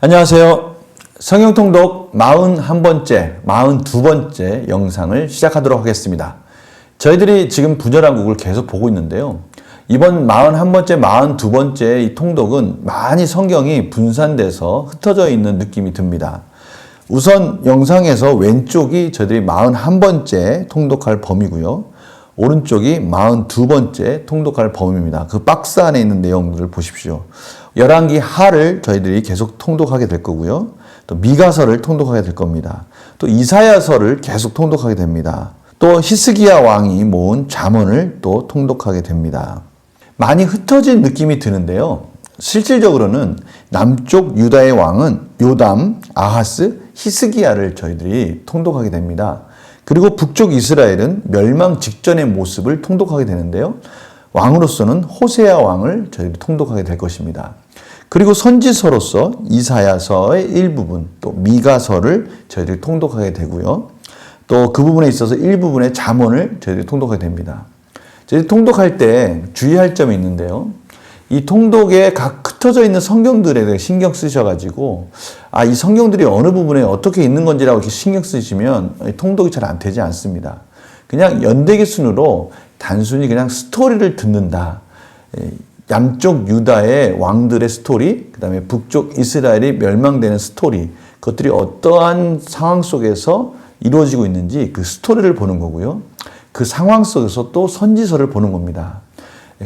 안녕하세요. 성경통독 41번째, 42번째 영상을 시작하도록 하겠습니다. 저희들이 지금 분열왕국을 계속 보고 있는데요. 이번 41번째, 42번째 이 통독은 많이 성경이 분산돼서 흩어져 있는 느낌이 듭니다. 우선 영상에서 왼쪽이 저희들이 41번째 통독할 범위고요. 오른쪽이 42번째 통독할 범위입니다. 그 박스 안에 있는 내용들을 보십시오. 열왕기 하를 저희들이 계속 통독하게 될 거고요. 또 미가서를 통독하게 될 겁니다. 또 이사야서를 계속 통독하게 됩니다. 또 히스기야 왕이 모은 잠언을 또 통독하게 됩니다. 많이 흩어진 느낌이 드는데요. 실질적으로는 남쪽 유다의 왕은 요담, 아하스, 히스기야를 저희들이 통독하게 됩니다. 그리고 북쪽 이스라엘은 멸망 직전의 모습을 통독하게 되는데요. 왕으로서는 호세아 왕을 저희들이 통독하게 될 것입니다. 그리고 선지서로서 이사야서의 일부분, 또 미가서를 저희들이 통독하게 되고요. 또 그 부분에 있어서 일부분의 잠언을 저희들이 통독하게 됩니다. 저희들이 통독할 때 주의할 점이 있는데요. 이 통독에 각 흩어져 있는 성경들에 대해 신경 쓰셔가지고 이 성경들이 어느 부분에 어떻게 있는 건지라고 이렇게 신경 쓰시면 통독이 잘 안 되지 않습니다. 그냥 연대기 순으로 단순히 그냥 스토리를 듣는다. 양쪽 유다의 왕들의 스토리, 그 다음에 북쪽 이스라엘이 멸망되는 스토리, 그것들이 어떠한 상황 속에서 이루어지고 있는지 그 스토리를 보는 거고요. 그 상황 속에서 또 선지서를 보는 겁니다.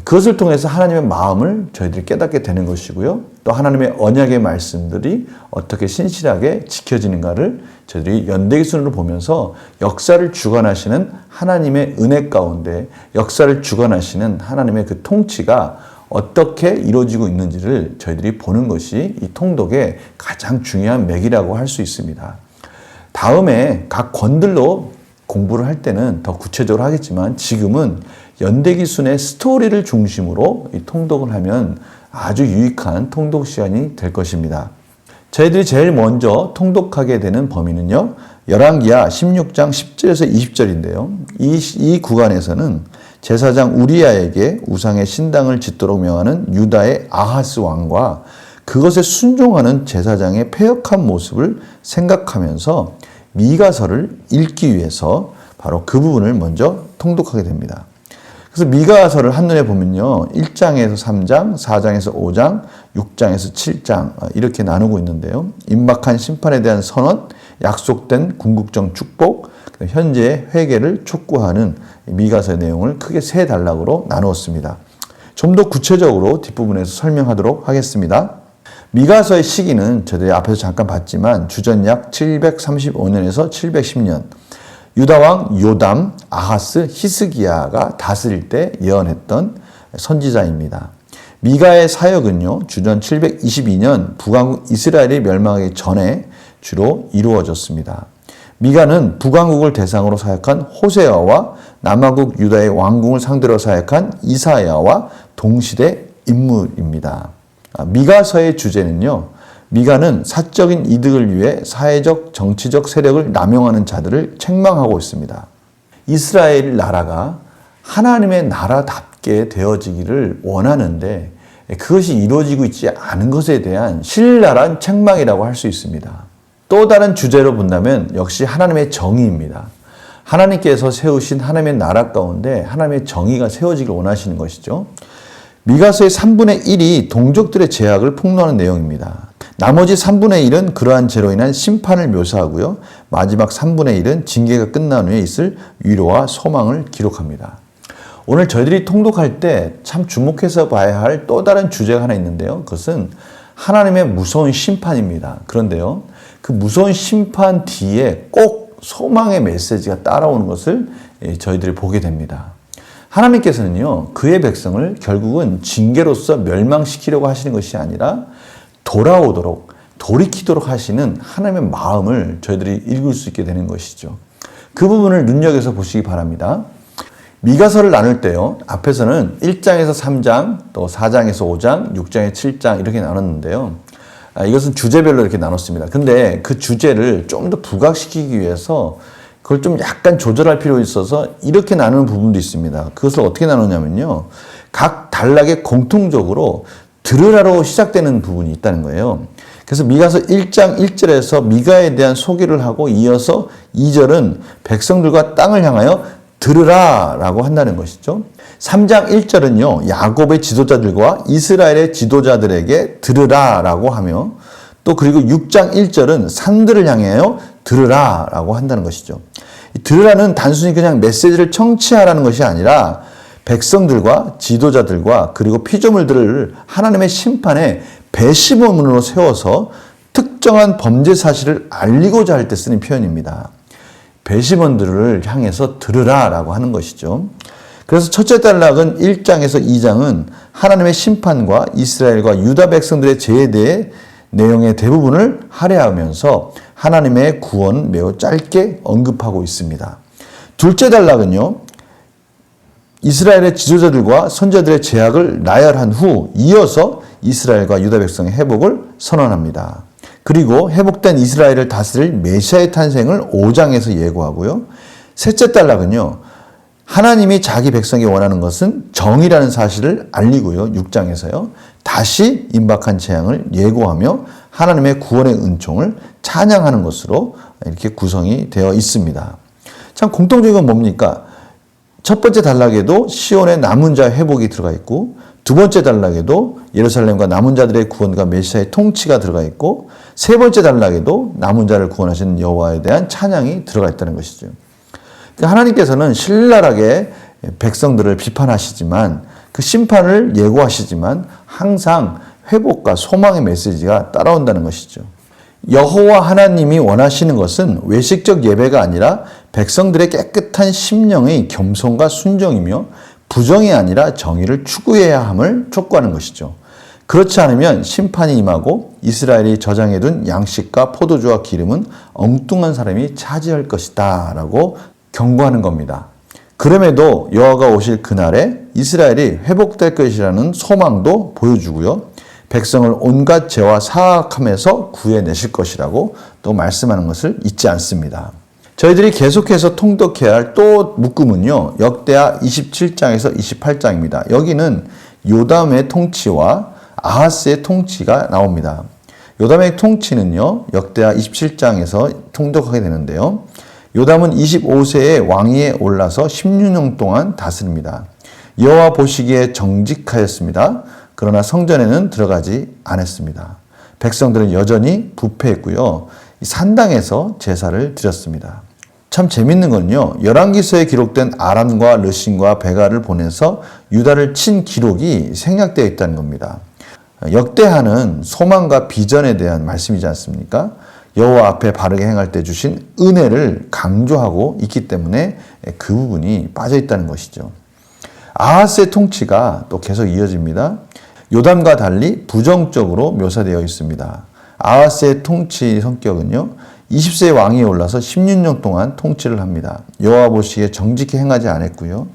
그것을 통해서 하나님의 마음을 저희들이 깨닫게 되는 것이고요. 또 하나님의 언약의 말씀들이 어떻게 신실하게 지켜지는가를 저희들이 연대기순으로 보면서 역사를 주관하시는 하나님의 은혜 가운데 역사를 주관하시는 하나님의 그 통치가 어떻게 이루어지고 있는지를 저희들이 보는 것이 이 통독의 가장 중요한 맥이라고 할 수 있습니다. 다음에 각 권들로 공부를 할 때는 더 구체적으로 하겠지만 지금은 연대기순의 스토리를 중심으로 이 통독을 하면 아주 유익한 통독 시간이 될 것입니다. 저희들이 제일 먼저 통독하게 되는 범위는요. 열왕기하 16장 10절에서 20절인데요. 이 구간에서는 제사장 우리야에게 우상의 신당을 짓도록 명하는 유다의 아하스 왕과 그것에 순종하는 제사장의 패역한 모습을 생각하면서 미가서를 읽기 위해서 바로 그 부분을 먼저 통독하게 됩니다. 그래서 미가서를 한눈에 보면요. 1장에서 3장, 4장에서 5장, 6장에서 7장 이렇게 나누고 있는데요. 임박한 심판에 대한 선언, 약속된 궁극적 축복, 현재의 회개를 촉구하는 미가서의 내용을 크게 세 단락으로 나누었습니다. 좀 더 구체적으로 뒷부분에서 설명하도록 하겠습니다. 미가서의 시기는 저희들이 앞에서 잠깐 봤지만 주전 약 735년에서 710년 유다왕 요담, 아하스, 히스기야가 다스릴 때 예언했던 선지자입니다. 미가의 사역은요. 주전 722년 북왕국 이스라엘이 멸망하기 전에 주로 이루어졌습니다. 미가는 북왕국을 대상으로 사역한 호세아와 남왕국 유다의 왕궁을 상대로 사역한 이사야와 동시대 인물입니다. 미가서의 주제는요. 미가는 사적인 이득을 위해 사회적, 정치적 세력을 남용하는 자들을 책망하고 있습니다. 이스라엘 나라가 하나님의 나라답게 되어지기를 원하는데 그것이 이루어지고 있지 않은 것에 대한 신랄한 책망이라고 할 수 있습니다. 또 다른 주제로 본다면 역시 하나님의 정의입니다. 하나님께서 세우신 하나님의 나라 가운데 하나님의 정의가 세워지길 원하시는 것이죠. 미가서의 3분의 1이 동족들의 죄악을 폭로하는 내용입니다. 나머지 3분의 1은 그러한 죄로 인한 심판을 묘사하고요. 마지막 3분의 1은 징계가 끝난 후에 있을 위로와 소망을 기록합니다. 오늘 저희들이 통독할 때 참 주목해서 봐야 할 또 다른 주제가 하나 있는데요. 그것은 하나님의 무서운 심판입니다. 그런데요. 그 무서운 심판 뒤에 꼭 소망의 메시지가 따라오는 것을 저희들이 보게 됩니다. 하나님께서는요. 그의 백성을 결국은 징계로서 멸망시키려고 하시는 것이 아니라 돌아오도록 돌이키도록 하시는 하나님의 마음을 저희들이 읽을 수 있게 되는 것이죠. 그 부분을 눈여겨서 보시기 바랍니다. 미가서를 나눌 때요. 앞에서는 1장에서 3장, 또 4장에서 5장, 6장에서 7장 이렇게 나눴는데요. 이것은 주제별로 이렇게 나눴습니다. 근데 그 주제를 좀 더 부각시키기 위해서 그걸 좀 약간 조절할 필요가 있어서 이렇게 나누는 부분도 있습니다. 그것을 어떻게 나누냐면요. 각 단락에 공통적으로 들으라로 시작되는 부분이 있다는 거예요. 그래서 미가서 1장 1절에서 미가에 대한 소개를 하고 이어서 2절은 백성들과 땅을 향하여 들으라 라고 한다는 것이죠. 3장 1절은요, 야곱의 지도자들과 이스라엘의 지도자들에게 들으라 라고 하며 또 그리고 6장 1절은 산들을 향하여 들으라 라고 한다는 것이죠. 들으라는 단순히 그냥 메시지를 청취하라는 것이 아니라 백성들과 지도자들과 그리고 피조물들을 하나님의 심판에 배심원으로 세워서 특정한 범죄 사실을 알리고자 할 때 쓰는 표현입니다. 배심원들을 향해서 들으라 라고 하는 것이죠. 그래서 첫째 단락은 1장에서 2장은 하나님의 심판과 이스라엘과 유다 백성들의 죄에 대해 내용의 대부분을 할애하면서 하나님의 구원 매우 짧게 언급하고 있습니다. 둘째 단락은요, 이스라엘의 지도자들과 선지자들의 죄악을 나열한 후 이어서 이스라엘과 유다 백성의 회복을 선언합니다. 그리고 회복된 이스라엘을 다스릴 메시아의 탄생을 5장에서 예고하고요. 셋째 단락은요, 하나님이 자기 백성이 원하는 것은 정의라는 사실을 알리고요. 6장에서요. 다시 임박한 재앙을 예고하며 하나님의 구원의 은총을 찬양하는 것으로 이렇게 구성이 되어 있습니다. 참 공통적인 건 뭡니까? 첫 번째 단락에도 시온의 남은 자 회복이 들어가 있고 두 번째 단락에도 예루살렘과 남은 자들의 구원과 메시아의 통치가 들어가 있고 세 번째 단락에도 남은 자를 구원하시는 여호와에 대한 찬양이 들어가 있다는 것이죠. 하나님께서는 신랄하게 백성들을 비판하시지만 그 심판을 예고하시지만 항상 회복과 소망의 메시지가 따라온다는 것이죠. 여호와 하나님이 원하시는 것은 외식적 예배가 아니라 백성들의 깨끗한 심령의 겸손과 순종이며 부정이 아니라 정의를 추구해야 함을 촉구하는 것이죠. 그렇지 않으면 심판이 임하고 이스라엘이 저장해둔 양식과 포도주와 기름은 엉뚱한 사람이 차지할 것이다 라고 경고하는 겁니다. 그럼에도 여호와가 오실 그날에 이스라엘이 회복될 것이라는 소망도 보여주고요. 백성을 온갖 죄와 사악함에서 구해내실 것이라고 또 말씀하는 것을 잊지 않습니다. 저희들이 계속해서 통독해야 할 또 묶음은요, 역대하 27장에서 28장입니다. 여기는 요담의 통치와 아하스의 통치가 나옵니다. 요담의 통치는요, 역대하 27장에서 통독하게 되는데요. 요담은 25세에 왕위에 올라서 16년 동안 다스립니다. 여호와 보시기에 정직하였습니다. 그러나 성전에는 들어가지 않았습니다. 백성들은 여전히 부패했고요. 산당에서 제사를 드렸습니다. 참 재밌는 건요, 열왕기서에 기록된 아람과 르신과 베가를 보내서 유다를 친 기록이 생략되어 있다는 겁니다. 역대하는 소망과 비전에 대한 말씀이지 않습니까? 여호와 앞에 바르게 행할 때 주신 은혜를 강조하고 있기 때문에 그 부분이 빠져 있다는 것이죠. 아하스의 통치가 또 계속 이어집니다. 요담과 달리 부정적으로 묘사되어 있습니다. 아하스의 통치 성격은요, 20세의 왕위에 올라서 16년 동안 통치를 합니다. 여호와 보시기에 정직히 행하지 않았고요.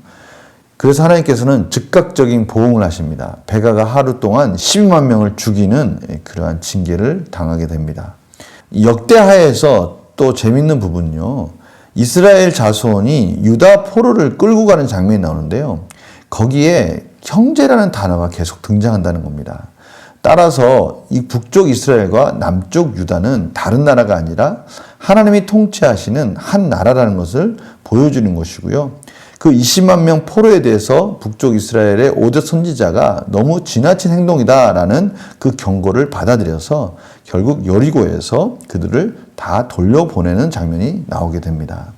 그래서 하나님께서는 즉각적인 보응을 하십니다. 베가가 하루 동안 12만 명을 죽이는 그러한 징계를 당하게 됩니다. 역대하에서 또 재밌는 부분은요, 이스라엘 자손이 유다 포로를 끌고 가는 장면이 나오는데요. 거기에 형제라는 단어가 계속 등장한다는 겁니다. 따라서 이 북쪽 이스라엘과 남쪽 유다는 다른 나라가 아니라 하나님이 통치하시는 한 나라라는 것을 보여주는 것이고요. 그 20만 명 포로에 대해서 북쪽 이스라엘의 5대 선지자가 너무 지나친 행동이다라는 그 경고를 받아들여서 결국 여리고에서 그들을 다 돌려보내는 장면이 나오게 됩니다.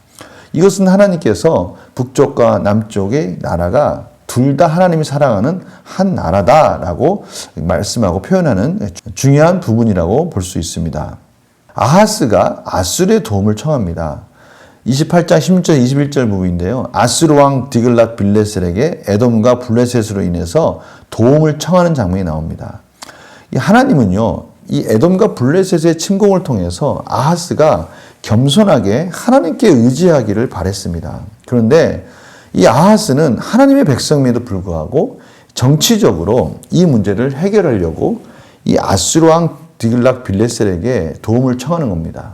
이것은 하나님께서 북쪽과 남쪽의 나라가 둘 다 하나님이 사랑하는 한 나라다라고 말씀하고 표현하는 중요한 부분이라고 볼 수 있습니다. 아하스가 아수르의 도움을 청합니다. 28장 16절 21절 부분인데요. 아수르 왕 디글랏 빌레셀에게 에돔과 블레셋으로 인해서 도움을 청하는 장면이 나옵니다. 하나님은요, 이 에돔과 블레셋의 침공을 통해서 아하스가 겸손하게 하나님께 의지하기를 바랬습니다. 그런데 이 아하스는 하나님의 백성임에도 불구하고 정치적으로 이 문제를 해결하려고 이 아수르 왕 디글랏 빌레셀에게 도움을 청하는 겁니다.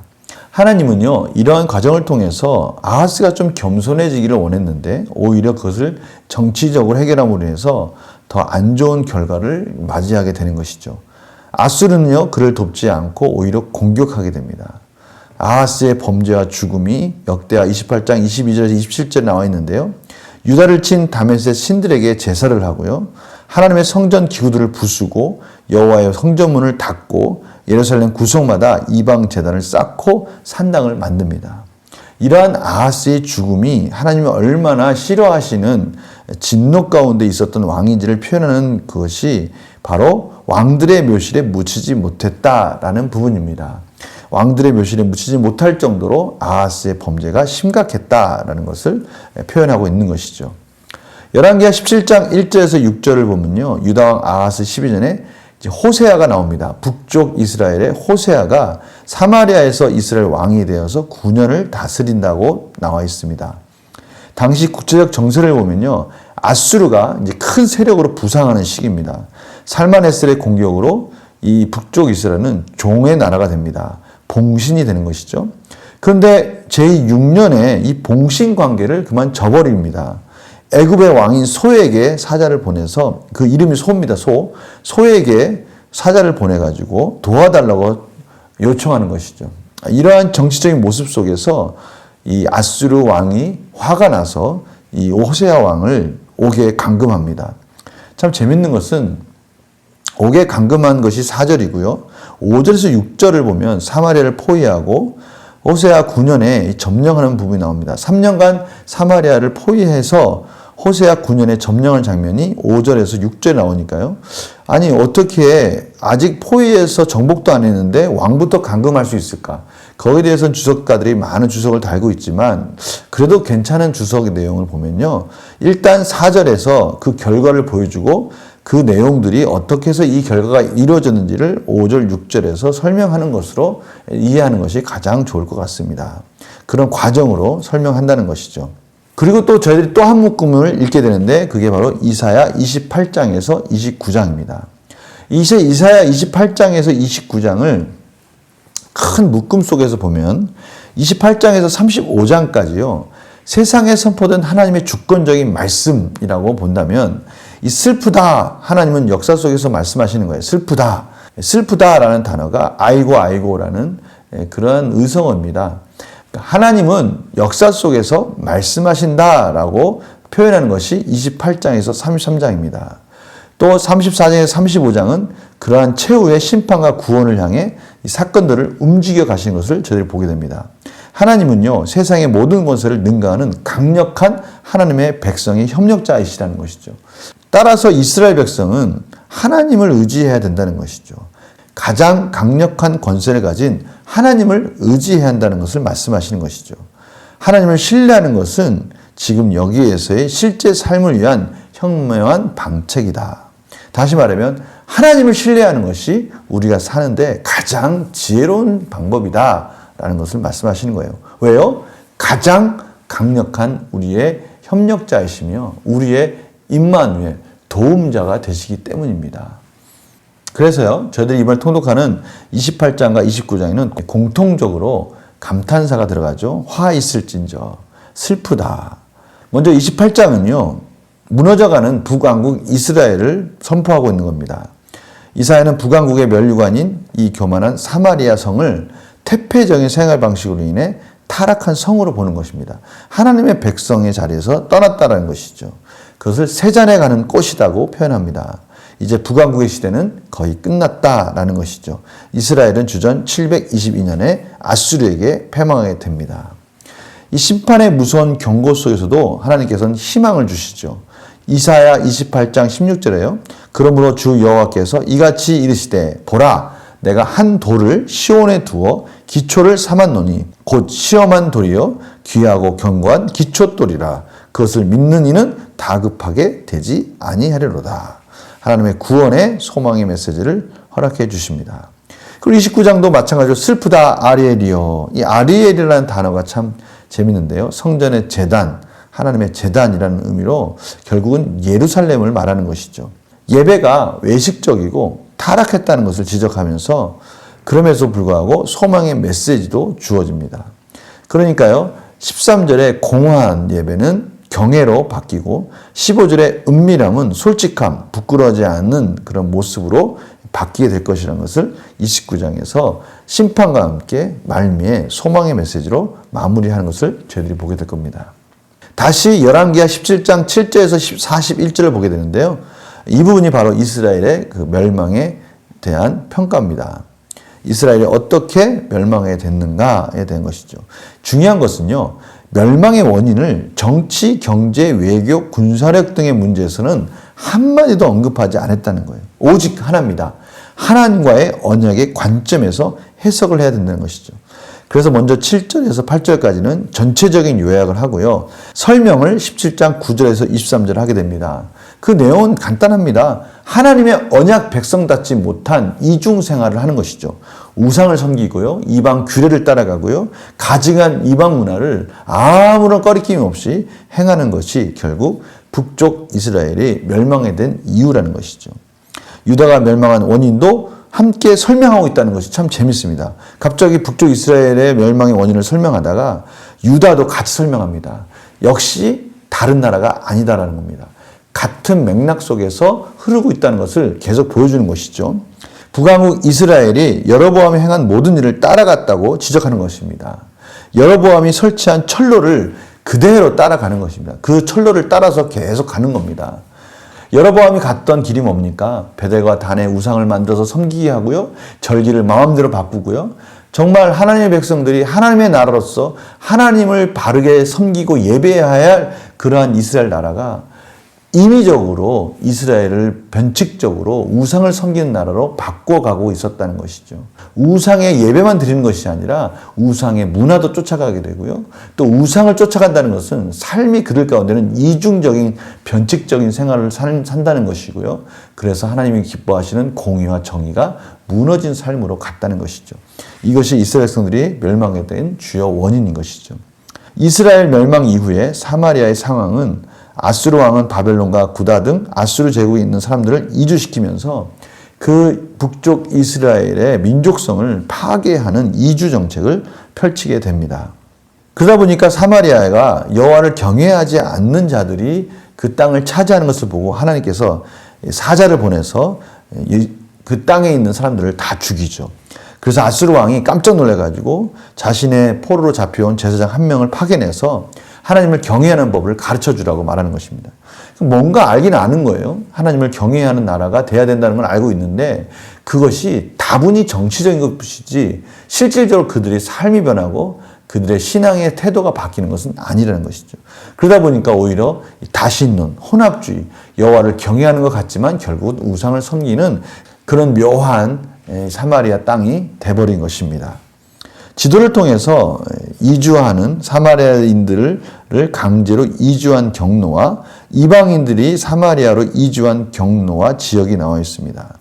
하나님은요, 이러한 과정을 통해서 아하스가 좀 겸손해지기를 원했는데 오히려 그것을 정치적으로 해결함으로 인해서 더 안 좋은 결과를 맞이하게 되는 것이죠. 아수르는요, 그를 돕지 않고 오히려 공격하게 됩니다. 아하스의 범죄와 죽음이 역대하 28장 22절에서 27절에 나와 있는데요. 유다를 친 다메섹 신들에게 제사를 하고요. 하나님의 성전 기구들을 부수고 여호와의 성전문을 닫고 예루살렘 구석마다 이방 제단을 쌓고 산당을 만듭니다. 이러한 아하스의 죽음이 하나님이 얼마나 싫어하시는 진노 가운데 있었던 왕인지를 표현하는 그것이 바로 왕들의 묘실에 묻히지 못했다라는 부분입니다. 왕들의 묘실에 묻히지 못할 정도로 아하스의 범죄가 심각했다라는 것을 표현하고 있는 것이죠. 열왕기하 17장 1절에서 6절을 보면요. 유다왕 아하스 12전에 호세아가 나옵니다. 북쪽 이스라엘의 호세아가 사마리아에서 이스라엘 왕이 되어서 9년을 다스린다고 나와 있습니다. 당시 국제적 정세를 보면요. 아수르가 이제 큰 세력으로 부상하는 시기입니다. 살마네셀의 공격으로 이 북쪽 이스라엘은 종의 나라가 됩니다. 봉신이 되는 것이죠. 그런데 제6년에 이 봉신 관계를 그만 저버립니다. 애굽의 왕인 소에게 사자를 보내서, 그 이름이 소입니다. 소에게 사자를 보내가지고 도와달라고 요청하는 것이죠. 이러한 정치적인 모습 속에서 이 아수르 왕이 화가 나서 이 호세아 왕을 옥에 감금합니다. 참 재밌는 것은 옥에 감금한 것이 4절이고요. 5절에서 6절을 보면 사마리아를 포위하고 호세아 9년에 점령하는 부분이 나옵니다. 3년간 사마리아를 포위해서 호세아 9년에 점령한 장면이 5절에서 6절에 나오니까요. 아니 어떻게 아직 포위해서 정복도 안 했는데 왕부터 감금할 수 있을까? 거기에 대해서는 주석가들이 많은 주석을 달고 있지만 그래도 괜찮은 주석의 내용을 보면요. 일단 4절에서 그 결과를 보여주고 그 내용들이 어떻게 해서 이 결과가 이루어졌는지를 5절, 6절에서 설명하는 것으로 이해하는 것이 가장 좋을 것 같습니다. 그런 과정으로 설명한다는 것이죠. 그리고 또 저희들이 또 한 묶음을 읽게 되는데 그게 바로 이사야 28장에서 29장입니다. 이사야 28장에서 29장을 큰 묶음 속에서 보면 28장에서 35장까지요. 세상에 선포된 하나님의 주권적인 말씀이라고 본다면 이 슬프다, 하나님은 역사 속에서 말씀하시는 거예요. 슬프다. 슬프다라는 단어가 아이고라는 그러한 의성어입니다. 하나님은 역사 속에서 말씀하신다라고 표현하는 것이 28장에서 33장입니다. 또 34장에서 35장은 그러한 최후의 심판과 구원을 향해 이 사건들을 움직여 가시는 것을 저희들이 보게 됩니다. 하나님은요, 세상의 모든 권세를 능가하는 강력한 하나님의 백성의 협력자이시라는 것이죠. 따라서 이스라엘 백성은 하나님을 의지해야 된다는 것이죠. 가장 강력한 권세를 가진 하나님을 의지해야 한다는 것을 말씀하시는 것이죠. 하나님을 신뢰하는 것은 지금 여기에서의 실제 삶을 위한 현명한 방책이다. 다시 말하면 하나님을 신뢰하는 것이 우리가 사는데 가장 지혜로운 방법이다라는 것을 말씀하시는 거예요. 왜요? 가장 강력한 우리의 협력자이시며 우리의 임마누엘, 도움자가 되시기 때문입니다. 그래서요, 저희들이 이번에 통독하는 28장과 29장에는 공통적으로 감탄사가 들어가죠. 화 있을진저, 슬프다. 먼저 28장은요, 무너져가는 북왕국 이스라엘을 선포하고 있는 겁니다. 이사야는 북왕국의 면류관인 이 교만한 사마리아 성을 태폐적인 생활 방식으로 인해 타락한 성으로 보는 것입니다. 하나님의 백성의 자리에서 떠났다는 것이죠. 그것을 세잔에 가는 꽃이라고 표현합니다. 이제 북왕국의 시대는 거의 끝났다라는 것이죠. 이스라엘은 주전 722년에 아수르에게 패망하게 됩니다. 이 심판의 무서운 경고 속에서도 하나님께서는 희망을 주시죠. 이사야 28장 16절에요. 그러므로 주 여호와께서 이같이 이르시되 보라 내가 한 돌을 시온에 두어 기초를 삼았노니 곧 시험한 돌이요 귀하고 견고한 기초돌이라 그것을 믿는 이는 다급하게 되지 아니하리로다. 하나님의 구원의 소망의 메시지를 허락해 주십니다. 그리고 29장도 마찬가지로 슬프다 아리엘이요. 이 아리엘이라는 단어가 참 재밌는데요. 성전의 제단, 하나님의 제단이라는 의미로 결국은 예루살렘을 말하는 것이죠. 예배가 외식적이고 타락했다는 것을 지적하면서 그럼에도 불구하고 소망의 메시지도 주어집니다. 그러니까요. 13절에 공허한 예배는 경외로 바뀌고 15절의 은밀함은 솔직함, 부끄러워하지 않는 그런 모습으로 바뀌게 될 것이라는 것을 29장에서 심판과 함께 말미에 소망의 메시지로 마무리하는 것을 저희들이 보게 될 겁니다. 다시 열왕기하 17장 7절에서 41절을 보게 되는데요. 이 부분이 바로 이스라엘의 그 멸망에 대한 평가입니다. 이스라엘이 어떻게 멸망하게 됐는가에 대한 것이죠. 중요한 것은요, 멸망의 원인을 정치, 경제, 외교, 군사력 등의 문제에서는 한마디도 언급하지 않았다는 거예요. 오직 하나입니다. 하나님과의 언약의 관점에서 해석을 해야 된다는 것이죠. 그래서 먼저 7절에서 8절까지는 전체적인 요약을 하고요. 설명을 17장 9절에서 23절 하게 됩니다. 그 내용은 간단합니다. 하나님의 언약 백성답지 못한 이중 생활을 하는 것이죠. 우상을 섬기고요. 이방 규례를 따라가고요. 가증한 이방 문화를 아무런 꺼리낌 없이 행하는 것이 결국 북쪽 이스라엘이 멸망에 된 이유라는 것이죠. 유다가 멸망한 원인도 함께 설명하고 있다는 것이 참 재밌습니다. 갑자기 북쪽 이스라엘의 멸망의 원인을 설명하다가 유다도 같이 설명합니다. 역시 다른 나라가 아니다라는 겁니다. 같은 맥락 속에서 흐르고 있다는 것을 계속 보여주는 것이죠. 북왕국 이스라엘이 여로보암이 행한 모든 일을 따라갔다고 지적하는 것입니다. 여로보암이 설치한 철로를 그대로 따라가는 것입니다. 그 철로를 따라서 계속 가는 겁니다. 여로보암이 갔던 길이 뭡니까? 베델과 단의 우상을 만들어서 섬기게 하고요. 절기를 마음대로 바꾸고요. 정말 하나님의 백성들이 하나님의 나라로서 하나님을 바르게 섬기고 예배해야 할 그러한 이스라엘 나라가 인위적으로 이스라엘을 변칙적으로 우상을 섬기는 나라로 바꿔가고 있었다는 것이죠. 우상의 예배만 드리는 것이 아니라 우상의 문화도 쫓아가게 되고요. 또 우상을 쫓아간다는 것은 삶이 그들 가운데는 이중적인 변칙적인 생활을 산다는 것이고요. 그래서 하나님이 기뻐하시는 공의와 정의가 무너진 삶으로 갔다는 것이죠. 이것이 이스라엘 백성들이 멸망에 된 주요 원인인 것이죠. 이스라엘 멸망 이후에 사마리아의 상황은 아수르 왕은 바벨론과 구다 등 아수르 제국에 있는 사람들을 이주시키면서 그 북쪽 이스라엘의 민족성을 파괴하는 이주 정책을 펼치게 됩니다. 그러다 보니까 사마리아가 여호와를 경외하지 않는 자들이 그 땅을 차지하는 것을 보고 하나님께서 사자를 보내서 그 땅에 있는 사람들을 다 죽이죠. 그래서 아수르 왕이 깜짝 놀라가지고 자신의 포로로 잡혀온 제사장 한 명을 파견해서 하나님을 경외하는 법을 가르쳐 주라고 말하는 것입니다. 뭔가 알기는 아는 거예요. 하나님을 경외하는 나라가 돼야 된다는 걸 알고 있는데 그것이 다분히 정치적인 것이지 실질적으로 그들의 삶이 변하고 그들의 신앙의 태도가 바뀌는 것은 아니라는 것이죠. 그러다 보니까 오히려 다신론, 혼합주의, 여호와를 경외하는 것 같지만 결국은 우상을 섬기는 그런 묘한 사마리아 땅이 돼버린 것입니다. 지도를 통해서 이주하는 사마리아인들을 강제로 이주한 경로와 이방인들이 사마리아로 이주한 경로와 지역이 나와 있습니다.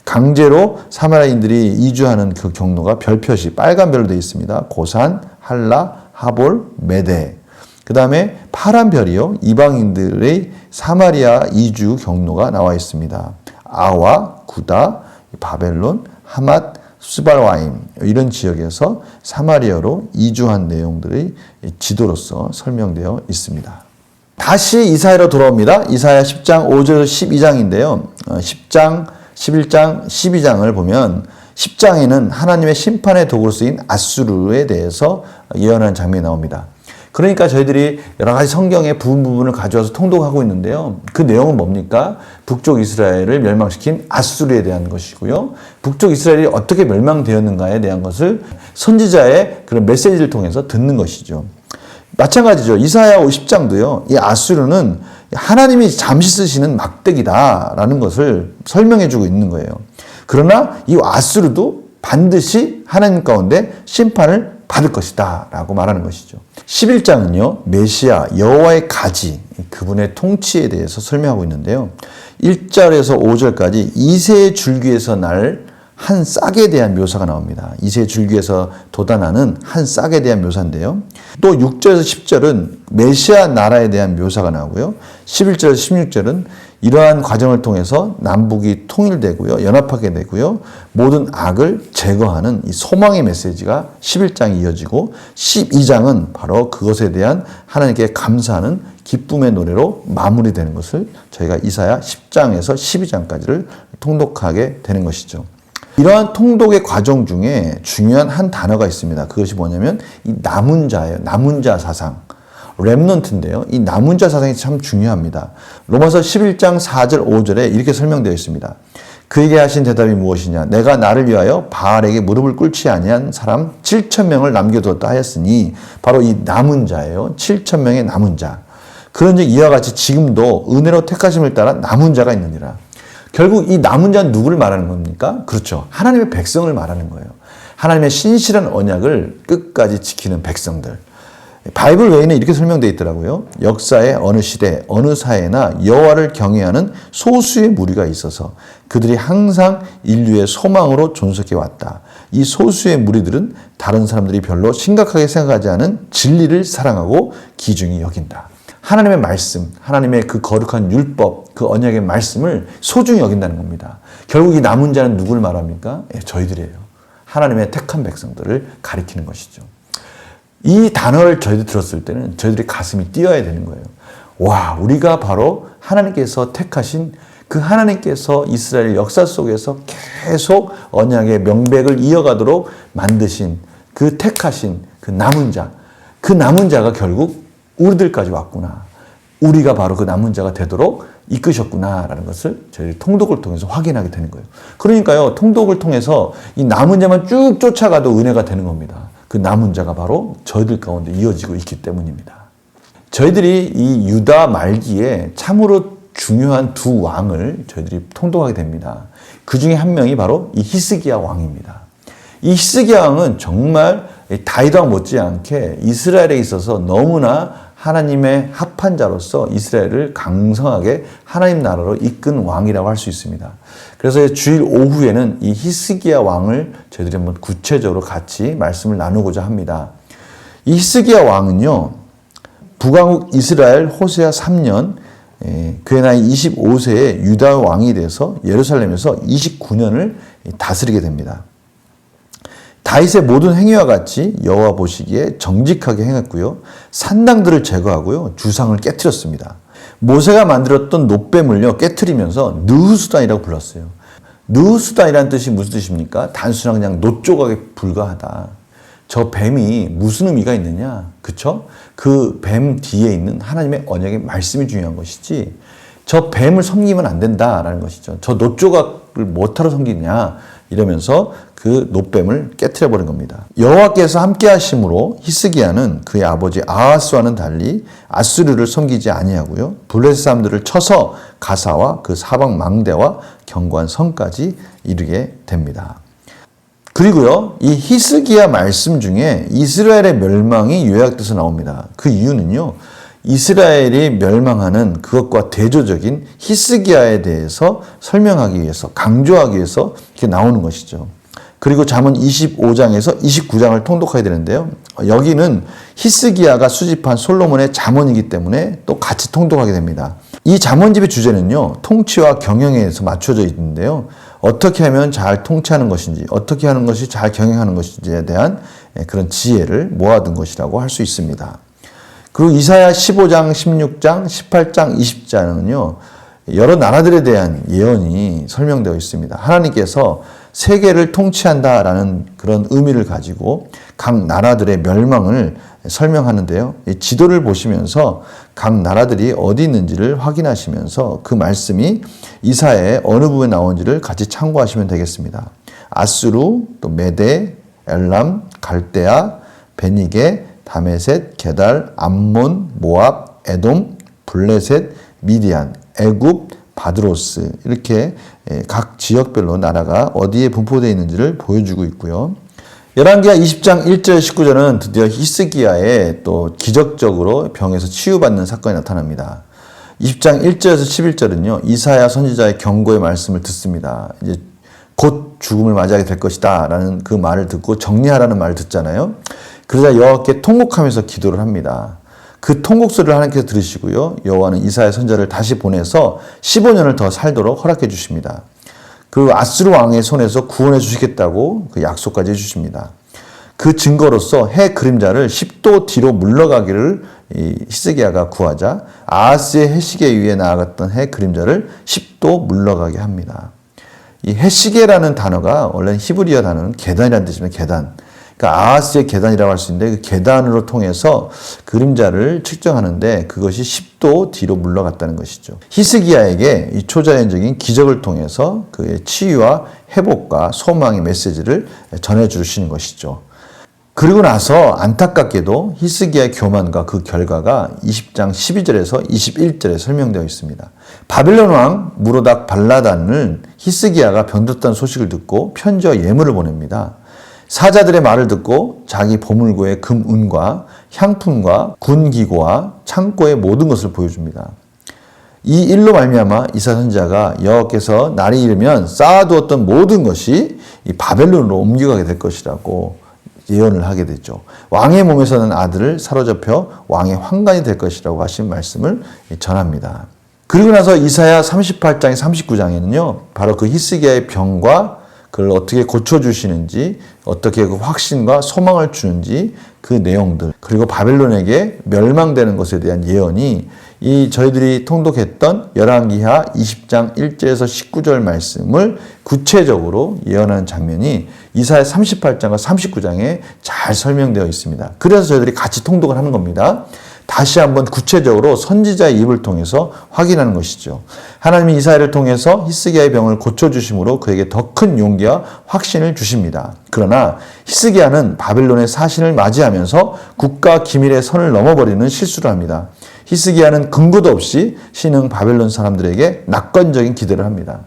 강제로 사마리아인들이 이주하는 그 경로가 별표시 빨간 별로 되어 있습니다. 고산, 할라, 하볼, 메데. 그 다음에 파란 별이요. 이방인들의 사마리아 이주 경로가 나와 있습니다. 아와, 구다, 바벨론, 하맛, 스발와임 이런 지역에서 사마리아로 이주한 내용들이 지도로서 설명되어 있습니다. 다시 이사야로 돌아옵니다. 이사야 10장 5절 12장인데요. 10장, 11장, 12장을 보면 10장에는 하나님의 심판의 도구로 쓰인 아수르에 대해서 예언하는 장면이 나옵니다. 그러니까 저희들이 여러 가지 성경의 부분을 가져와서 통독하고 있는데요. 그 내용은 뭡니까? 북쪽 이스라엘을 멸망시킨 아수르에 대한 것이고요. 북쪽 이스라엘이 어떻게 멸망되었는가에 대한 것을 선지자의 그런 메시지를 통해서 듣는 것이죠. 마찬가지죠. 이사야 50장도요. 이 아수르는 하나님이 잠시 쓰시는 막대기다라는 것을 설명해주고 있는 거예요. 그러나 이 아수르도 반드시 하나님 가운데 심판을 받을 것이다 라고 말하는 것이죠. 11장은요. 메시아 여호와의 가지 그분의 통치에 대해서 설명하고 있는데요. 1절에서 5절까지 이새의 줄기에서 날 한 싹에 대한 묘사가 나옵니다. 이새의 줄기에서 돋아나는 한 싹에 대한 묘사인데요. 또 6절에서 10절은 메시아 나라에 대한 묘사가 나오고요. 11절에서 16절은 이러한 과정을 통해서 남북이 통일되고요. 연합하게 되고요. 모든 악을 제거하는 이 소망의 메시지가 11장이 이어지고 12장은 바로 그것에 대한 하나님께 감사하는 기쁨의 노래로 마무리되는 것을 저희가 이사야 10장에서 12장까지를 통독하게 되는 것이죠. 이러한 통독의 과정 중에 중요한 한 단어가 있습니다. 그것이 뭐냐면 이 남은 자예요. 남은 자 사상. 렘넌트인데요. 이 남은 자 사상이 참 중요합니다. 로마서 11장 4절 5절에 이렇게 설명되어 있습니다. 그에게 하신 대답이 무엇이냐? 내가 나를 위하여 바알에게 무릎을 꿇지 아니한 사람 7,000명을 남겨두었다 하였으니 바로 이 남은 자예요. 7,000명의 남은 자. 그런즉 이와 같이 지금도 은혜로 택하심을 따라 남은 자가 있느니라. 결국 이 남은 자는 누구를 말하는 겁니까? 그렇죠. 하나님의 백성을 말하는 거예요. 하나님의 신실한 언약을 끝까지 지키는 백성들. 바이블 외에는 이렇게 설명되어 있더라고요. 역사의 어느 시대, 어느 사회나 여호와를 경외하는 소수의 무리가 있어서 그들이 항상 인류의 소망으로 존속해 왔다. 이 소수의 무리들은 다른 사람들이 별로 심각하게 생각하지 않은 진리를 사랑하고 귀중히 여긴다. 하나님의 말씀, 하나님의 그 거룩한 율법, 그 언약의 말씀을 소중히 여긴다는 겁니다. 결국 이 남은 자는 누구를 말합니까? 저희들이에요. 하나님의 택한 백성들을 가리키는 것이죠. 이 단어를 저희들이 들었을 때는 저희들의 가슴이 뛰어야 되는 거예요. 와, 우리가 바로 하나님께서 택하신 그 하나님께서 이스라엘 역사 속에서 계속 언약의 명백을 이어가도록 만드신 그 택하신 그 남은 자, 그 남은 자가 결국 우리들까지 왔구나. 우리가 바로 그 남은 자가 되도록 이끄셨구나라는 것을 저희 통독을 통해서 확인하게 되는 거예요. 그러니까요, 통독을 통해서 이 남은 자만 쭉 쫓아가도 은혜가 되는 겁니다. 그 남은 자가 바로 저희들 가운데 이어지고 있기 때문입니다. 저희들이 이 유다 말기에 참으로 중요한 두 왕을 저희들이 통독하게 됩니다. 그 중에 한 명이 바로 이 히스기야 왕입니다. 이 히스기야 왕은 정말 다윗 왕 못지않게 이스라엘에 있어서 너무나 하나님의 합한 자로서 이스라엘을 강성하게 하나님 나라로 이끈 왕이라고 할 수 있습니다. 그래서 주일 오후에는 이 히스기야 왕을 저희들이 한번 구체적으로 같이 말씀을 나누고자 합니다. 이 히스기야 왕은요, 북왕국 이스라엘 호세아 3년, 그의 나이 25세에 유다 왕이 돼서 예루살렘에서 29년을 다스리게 됩니다. 다윗의 모든 행위와 같이 여호와 보시기에 정직하게 행했고요. 산당들을 제거하고요. 주상을 깨트렸습니다. 모세가 만들었던 놋뱀을요 깨트리면서 느후수단이라고 불렀어요. 느후수단이라는 뜻이 무슨 뜻입니까? 단순한 그냥 놋 조각에 불과하다. 저 뱀이 무슨 의미가 있느냐? 그쵸? 그 뱀 뒤에 있는 하나님의 언약의 말씀이 중요한 것이지 저 뱀을 섬기면 안 된다라는 것이죠. 저 놋 조각을 뭐하러 섬기냐? 이러면서 그 놋뱀을 깨트려 버린 겁니다. 여호와께서 함께 하심으로 히스기야는 그의 아버지 아하스와는 달리 아수르를 섬기지 아니하고요. 블레셋 사람들을 쳐서 가사와 그 사방 망대와 견고한 성까지 이르게 됩니다. 그리고요, 이 히스기야 말씀 중에 이스라엘의 멸망이 요약돼서 나옵니다. 그 이유는요, 이스라엘이 멸망하는 그것과 대조적인 히스기야에 대해서 설명하기 위해서, 강조하기 위해서 이렇게 나오는 것이죠. 그리고 잠언 25장에서 29장을 통독해야 되는데요. 여기는 히스기야가 수집한 솔로몬의 잠언이기 때문에 또 같이 통독하게 됩니다. 이 잠언집의 주제는요, 통치와 경영에 대해서 맞춰져 있는데요. 어떻게 하면 잘 통치하는 것인지, 어떻게 하는 것이 잘 경영하는 것인지에 대한 그런 지혜를 모아둔 것이라고 할 수 있습니다. 그리고 이사야 15장, 16장, 18장, 20장은요, 여러 나라들에 대한 예언이 설명되어 있습니다. 하나님께서 세계를 통치한다라는 그런 의미를 가지고 각 나라들의 멸망을 설명하는데요. 이 지도를 보시면서 각 나라들이 어디 있는지를 확인하시면서 그 말씀이 이사야의 어느 부분에 나온지를 같이 참고하시면 되겠습니다. 아수르, 또 메데, 엘람, 갈대아, 베니게, 다메셋, 게달, 암몬, 모압, 에돔, 블레셋, 미디안, 애굽, 바드로스 이렇게 각 지역별로 나라가 어디에 분포되어 있는지를 보여주고 있고요. 열왕기하 20장 1절 19절은 드디어 히스기야의 또 기적적으로 병에서 치유받는 사건이 나타납니다. 20장 1절에서 11절은요. 이사야 선지자의 경고의 말씀을 듣습니다. 이제 곧 죽음을 맞이하게 될 것이다 라는 그 말을 듣고 정리하라는 말을 듣잖아요. 그러자 여호와께 통곡하면서 기도를 합니다. 그 통곡소리를 하나님께서 들으시고요. 여호와는 이사야 선지자를 다시 보내서 15년을 더 살도록 허락해 주십니다. 그 아스루 왕의 손에서 구원해 주시겠다고 그 약속까지 해주십니다. 그 증거로서 해 그림자를 10도 뒤로 물러가기를 히스기야가 구하자 아하스의 해시계 위에 나아갔던 해 그림자를 10도 물러가게 합니다. 이 해시계라는 단어가 원래 히브리어 단어는 계단이라는 뜻입니다. 계단. 그러니까 아하스의 계단이라고 할 수 있는데 그 계단으로 통해서 그림자를 측정하는데 그것이 10도 뒤로 물러갔다는 것이죠. 히스기야에게 이 초자연적인 기적을 통해서 그의 치유와 회복과 소망의 메시지를 전해주시는 것이죠. 그리고 나서 안타깝게도 히스기야의 교만과 그 결과가 20장 12절에서 21절에 설명되어 있습니다. 바벨론 왕 무로닥 발라단을 히스기야가 병들었다는 소식을 듣고 편지와 예물을 보냅니다. 사자들의 말을 듣고 자기 보물고의 금, 은과 향품과 군기고와 창고의 모든 것을 보여줍니다. 이 일로 말미암아 이사야 선지자가 여호와께서 날이 이르면 쌓아두었던 모든 것이 이 바벨론으로 옮겨가게 될 것이라고 예언을 하게 되죠. 왕의 몸에서는 아들을 사로잡혀 왕의 환관이 될 것이라고 하신 말씀을 전합니다. 그리고 나서 이사야 38장, 39장에는요, 바로 그 히스기야의 병과 그걸 어떻게 고쳐주시는지, 어떻게 그 확신과 소망을 주는지 그 내용들, 그리고 바벨론에게 멸망되는 것에 대한 예언이 이 저희들이 통독했던 열왕기하 20장 1절에서 19절 말씀을 구체적으로 예언하는 장면이 이사야 38장과 39장에 잘 설명되어 있습니다. 그래서 저희들이 같이 통독을 하는 겁니다. 다시 한번 구체적으로 선지자의 입을 통해서 확인하는 것이죠. 하나님이 이사야를 통해서 히스기야의 병을 고쳐주심으로 그에게 더 큰 용기와 확신을 주십니다. 그러나 히스기야는 바벨론의 사신을 맞이하면서 국가 기밀의 선을 넘어버리는 실수를 합니다. 히스기야는 근거도 없이 신흥 바벨론 사람들에게 낙관적인 기대를 합니다.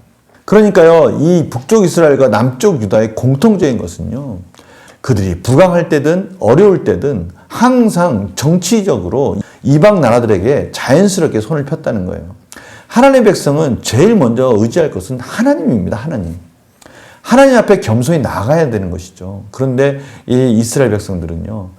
그러니까요, 이 북쪽 이스라엘과 남쪽 유다의 공통적인 것은요, 그들이 부강할 때든 어려울 때든 항상 정치적으로 이방 나라들에게 자연스럽게 손을 폈다는 거예요. 하나님의 백성은 제일 먼저 의지할 것은 하나님입니다. 하나님 앞에 겸손히 나가야 되는 것이죠. 그런데 이 이스라엘 백성들은요,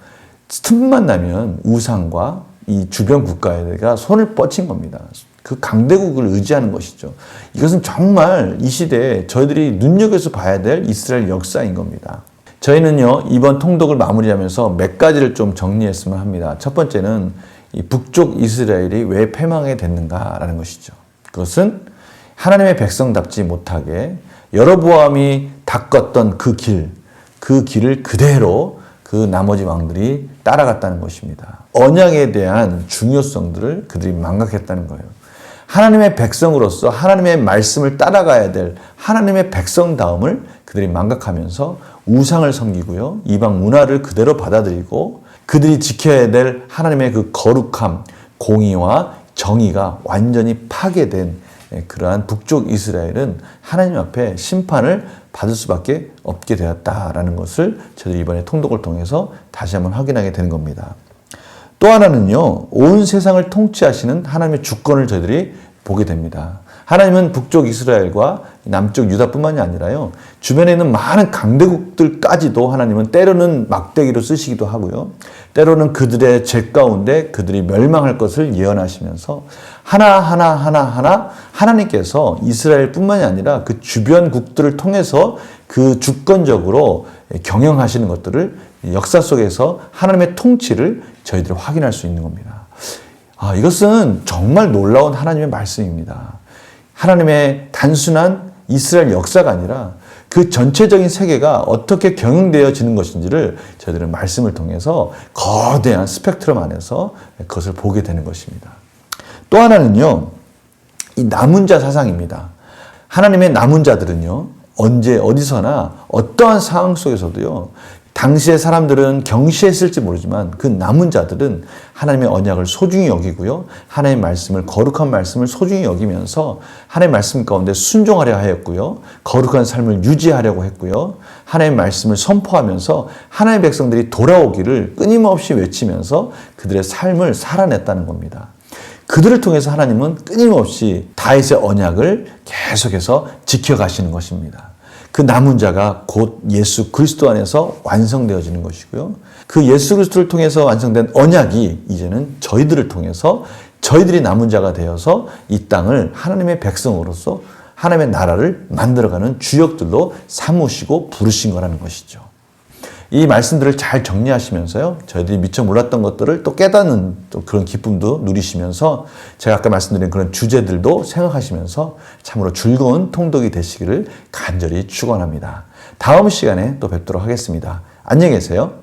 틈만 나면 우상과 이 주변 국가에다가 손을 뻗친 겁니다. 그 강대국을 의지하는 것이죠. 이것은 정말 이 시대에 저희들이 눈여겨서 봐야 될 이스라엘 역사인 겁니다. 저희는요, 이번 통독을 마무리하면서 몇 가지를 좀 정리했으면 합니다. 첫 번째는 이 북쪽 이스라엘이 왜 패망하게 됐는가라는 것이죠. 그것은 하나님의 백성답지 못하게 여로보암이 닦았던 그 길을 그대로 그 나머지 왕들이 따라갔다는 것입니다. 언약에 대한 중요성들을 그들이 망각했다는 거예요. 하나님의 백성으로서 하나님의 말씀을 따라가야 될 하나님의 백성다움을 그들이 망각하면서 우상을 섬기고요. 이방 문화를 그대로 받아들이고 그들이 지켜야 될 하나님의 그 거룩함, 공의와 정의가 완전히 파괴된 그러한 북쪽 이스라엘은 하나님 앞에 심판을 받을 수밖에 없게 되었다라는 것을 저희들이 이번에 통독을 통해서 다시 한번 확인하게 되는 겁니다. 또 하나는요, 온 세상을 통치하시는 하나님의 주권을 저희들이 보게 됩니다. 하나님은 북쪽 이스라엘과 남쪽 유다뿐만이 아니라요, 주변에 있는 많은 강대국들까지도 하나님은 때로는 막대기로 쓰시기도 하고요, 때로는 그들의 죄 가운데 그들이 멸망할 것을 예언하시면서 하나하나 하나님께서 이스라엘뿐만이 아니라 그 주변국들을 통해서 그 주권적으로 경영하시는 것들을 역사 속에서 하나님의 통치를 저희들이 확인할 수 있는 겁니다. 이것은 정말 놀라운 하나님의 말씀입니다. 하나님의 단순한 이스라엘 역사가 아니라 그 전체적인 세계가 어떻게 경영되어지는 것인지를 저희들은 말씀을 통해서 거대한 스펙트럼 안에서 그것을 보게 되는 것입니다. 또 하나는요, 이 남은 자 사상입니다. 하나님의 남은 자들은요, 언제 어디서나 어떠한 상황 속에서도요, 당시의 사람들은 경시했을지 모르지만 그 남은 자들은 하나님의 언약을 소중히 여기고요, 하나님의 말씀을, 거룩한 말씀을 소중히 여기면서 하나님의 말씀 가운데 순종하려 하였고요, 거룩한 삶을 유지하려고 했고요, 하나님의 말씀을 선포하면서 하나님의 백성들이 돌아오기를 끊임없이 외치면서 그들의 삶을 살아냈다는 겁니다. 그들을 통해서 하나님은 끊임없이 다윗의 언약을 계속해서 지켜가시는 것입니다. 그 남은 자가 곧 예수 그리스도 안에서 완성되어지는 것이고요. 그 예수 그리스도를 통해서 완성된 언약이 이제는 저희들을 통해서 저희들이 남은 자가 되어서 이 땅을 하나님의 백성으로서 하나님의 나라를 만들어가는 주역들로 삼으시고 부르신 거라는 것이죠. 이 말씀들을 잘 정리하시면서요, 저희들이 미처 몰랐던 것들을 또 깨닫는 또 그런 기쁨도 누리시면서 제가 아까 말씀드린 그런 주제들도 생각하시면서 참으로 즐거운 통독이 되시기를 간절히 축원합니다. 다음 시간에 또 뵙도록 하겠습니다. 안녕히 계세요.